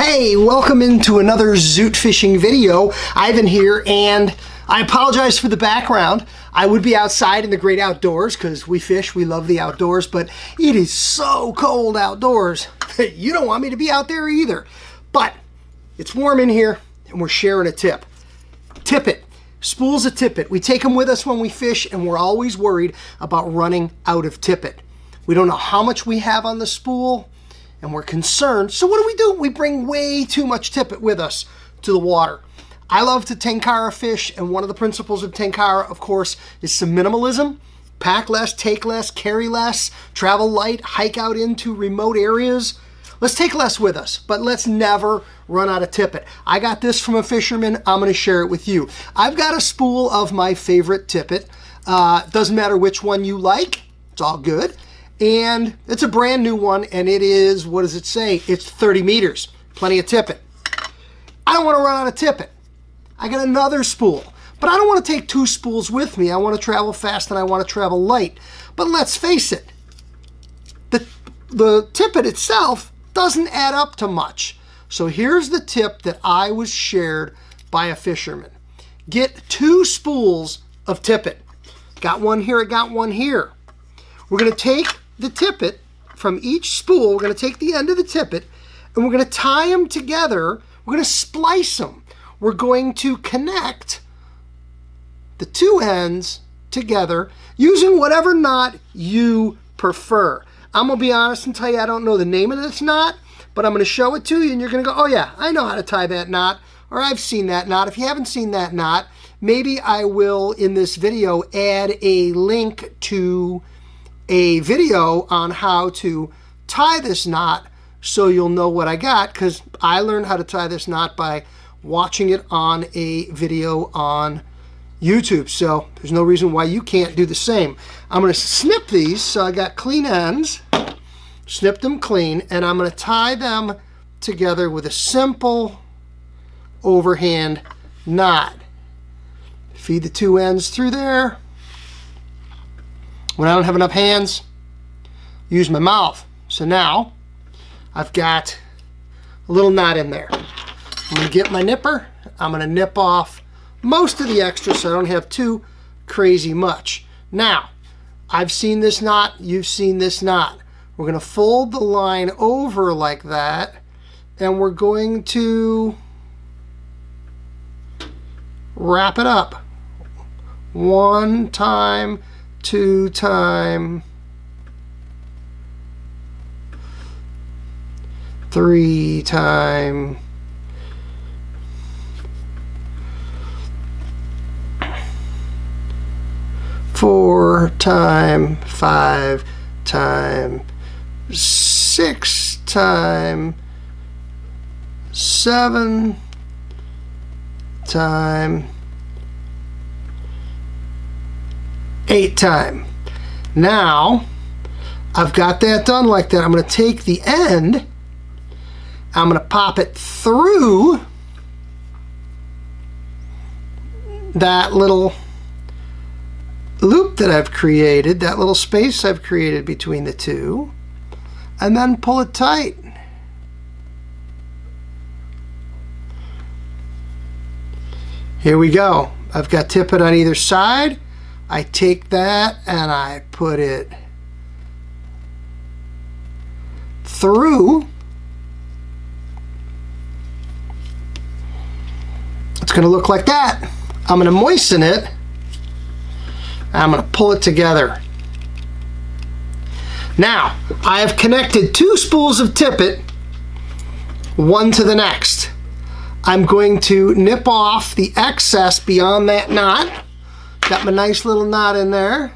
Hey, welcome into another Zoot fishing video. Ivan here, and I apologize for the background. I would be outside in the great outdoors because we fish, we love the outdoors, but it is so cold outdoors. You don't want me to be out there either. But it's warm in here, and we're sharing a tip. Tippet. Spools of tippet. We take them with us when we fish, and we're always worried about running out of tippet. We don't know how much we have on the spool, and we're concerned. So what do? We bring way too much tippet with us to the water. I love to Tenkara fish, and one of the principles of Tenkara, of course, is some minimalism. Pack less, take less, carry less, travel light, hike out into remote areas. Let's take less with us, but let's never run out of tippet. I got this from a fisherman. I'm going to share it with you. I've got a spool of my favorite tippet. Doesn't matter which one you like. It's all good. And it's a brand new one, and it is, what does it say? It's 30 meters. Plenty of tippet. I don't want to run out of tippet. I got another spool, but I don't want to take two spools with me. I want to travel fast and I want to travel light. But let's face it, the tippet itself doesn't add up to much. So here's the tip that I was shared by a fisherman. Get two spools of tippet. Got one here, I got one here. We're going to take the tippet from each spool. We're going to take the end of the tippet and we're going to tie them together. We're going to splice them. We're going to connect the two ends together using whatever knot you prefer. I'm going to be honest and tell you I don't know the name of this knot, but I'm going to show it to you and you're going to go, oh yeah, I know how to tie that knot, or I've seen that knot. If you haven't seen that knot, maybe I will in this video add a link to a video on how to tie this knot so you'll know what I got, because I learned how to tie this knot by watching it on a video on YouTube. So there's no reason why you can't do the same. I'm going to snip these, so I got clean ends, snip them clean, and I'm going to tie them together with a simple overhand knot. Feed the two ends through there. When I don't have enough hands, use my mouth. So now I've got a little knot in there. I'm going to get my nipper. I'm going to nip off most of the extra so I don't have too crazy much. Now, I've seen this knot. You've seen this knot. We're going to fold the line over like that, and we're going to wrap it up. One time, two time, three time, four time, five time, six time, seven time, eight time. Now I've got that done like that. I'm going to take the end, I'm going to pop it through that little loop that I've created, that little space I've created between the two, and then pull it tight. Here we go. I've got tippet on either side. I take that and I put it through. It's going to look like that. I'm going to moisten it. I'm going to pull it together. Now, I have connected two spools of tippet, one to the next. I'm going to nip off the excess beyond that knot. Got my nice little knot in there.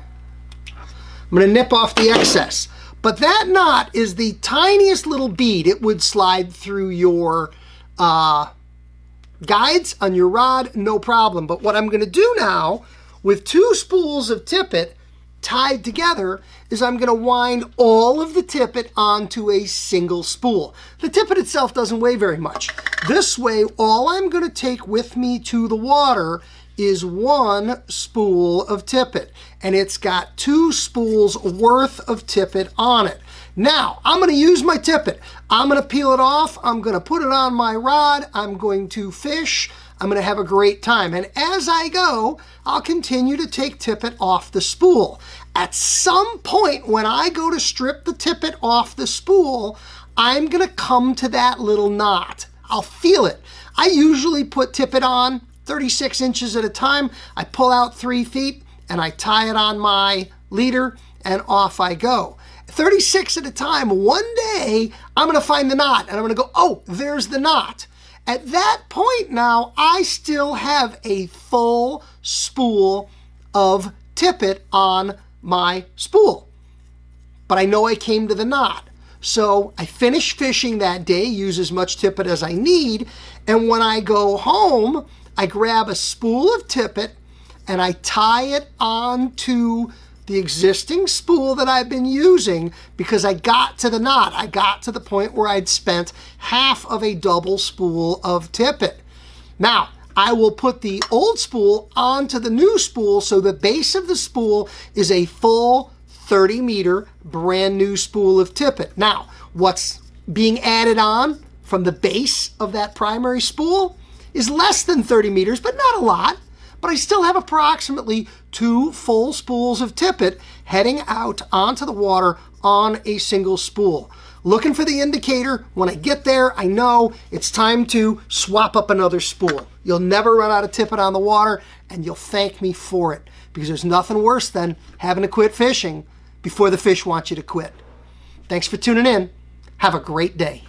I'm going to nip off the excess. But that knot is the tiniest little bead. It would slide through your guides on your rod, no problem. But what I'm going to do now with two spools of tippet tied together is I'm going to wind all of the tippet onto a single spool. The tippet itself doesn't weigh very much. This way, all I'm going to take with me to the water is one spool of tippet, and it's got two spools worth of tippet on it. Now, I'm going to use my tippet. I'm going to peel it off. I'm going to put it on my rod. I'm going to fish. I'm going to have a great time. And as I go, I'll continue to take tippet off the spool. At some point when I go to strip the tippet off the spool, I'm going to come to that little knot. I'll feel it. I usually put tippet on 36 inches at a time. I pull out 3 feet and I tie it on my leader and off I go. 36 at a time. One day I'm going to find the knot and I'm going to go, oh, there's the knot. At that point now, I still have a full spool of tippet on my spool. But I know I came to the knot. So I finish fishing that day, use as much tippet as I need, and when I go home, I grab a spool of tippet and I tie it onto the existing spool that I've been using because I got to the knot. I got to the point where I'd spent half of a double spool of tippet. Now, I will put the old spool onto the new spool so the base of the spool is a full 30-meter brand new spool of tippet. Now, what's being added on from the base of that primary spool is less than 30 meters, but not a lot. But I still have approximately 2 full spools of tippet heading out onto the water on a single spool. Looking for the indicator. When I get there, I know it's time to swap up another spool. You'll never run out of tippet on the water, and you'll thank me for it, because there's nothing worse than having to quit fishing before the fish want you to quit. Thanks for tuning in. Have a great day.